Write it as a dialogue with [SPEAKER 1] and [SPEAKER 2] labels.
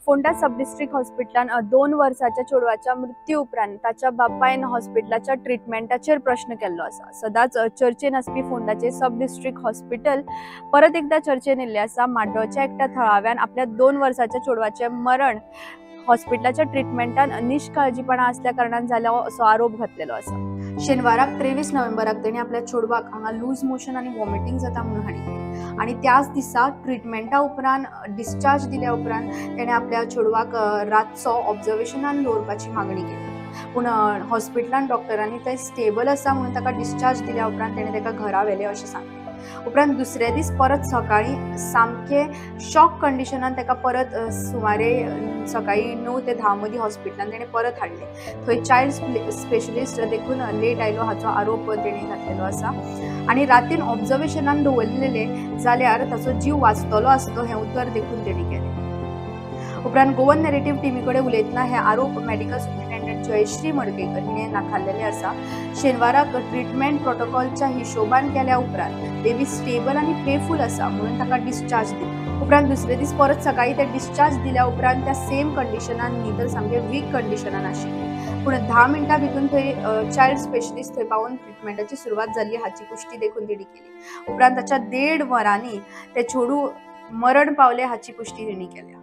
[SPEAKER 1] फोंडा सब district हॉस्पिटलान 2 वर्साच्या चेडवाच्या मृत्यू उपरांत ताच्या बापायन हॉस्पिटलाच्या ट्रीटमेंटाचेर प्रश्न केल्लो आसा। सदांच चर्चेन आसपी फोंडाचे सब डिस्ट्रिक्ट हॉस्पिटल परत एकदा चर्चेन येयल्ले आसा। माड्डोळच्या एकट्या थळाव्यान आपल्या 2 वर्साच्या चेडवाचे मरण हॉस्पिटलाच्या ट्रीटमेंटान निष्काळजीपणा असल्या कारणान जालो असो आरोप घातलेलो आसा। शेनवाराक 23 नोव्हेंबराक तेणे आपल्या चेडवाक हांगा लूज मोशन आनी वॉमिटिंग जाता म्हणून हाडिल्लें आणि त्याच दिसा ट्रीटमेंटा उपरांत डिस्चार्ज दिल्या उपरांत तेणे आपल्या चेडवाक रातचो ऑब्झर्वेशनान दवरपाची मागणी केली, पूण हॉस्पिटलान डॉक्टरांनी ते स्टेबल आसा म्हणून ताका डिस्चार्ज दिल्या उपरांत तेणे ताका घरा व्हेलें अशें सांगलें। उपरांत दुसरे दीस परत सकाळी सामके शॉक कंडिशनान ताका परत सुमारे सकाळी 9 ते 10 मदीं हॉस्पिटलान तेणे परत हाडलें। थंय चाइल्ड स्पेशलिस्ट देखून लेट आयलो हाचो आरोप तेणे घातलेलो आसा आणि रातीन ऑब्झर्वेशनान दवरलेले जाल्यार ताचो जीव वाचतलो आसलो हें उतर देखून तेणे केलें। उपरांत गोवन नॅरेटिव्ह टीमी कडेन उलयतना हे आरोप मेडिकल सुप्रिटेंडंट जयश्री मडकयकर हिणें नाकारलेले आसा। शेनवाराक ट्रीटमेंट प्रोटोकॉलच्या हिशोबान केल्या उपरांत बेबी स्टेबल आनी पेफूल आसा म्हणून ताका डिस्चार्ज दिलो। उपरांत दुसरे दीस परत सकाळी ते डिस्चार्ज दिल्या उपरांत त्या सेम कंडिशनान न्ही तर सामके वीक कंडिशनान आशिल्ले, पूण 10 मिनटां भितून थंय चाइल्ड स्पेशलिस्ट थंय पावून ट्रीटमेंटाची सुरवात जाल्ली हाची पुष्टी देखून तेणी केली। उपरांत ताच्या 1.5 वरांनी ते चेडूं मरण पावले हाची पुष्टी तेणी केल्या।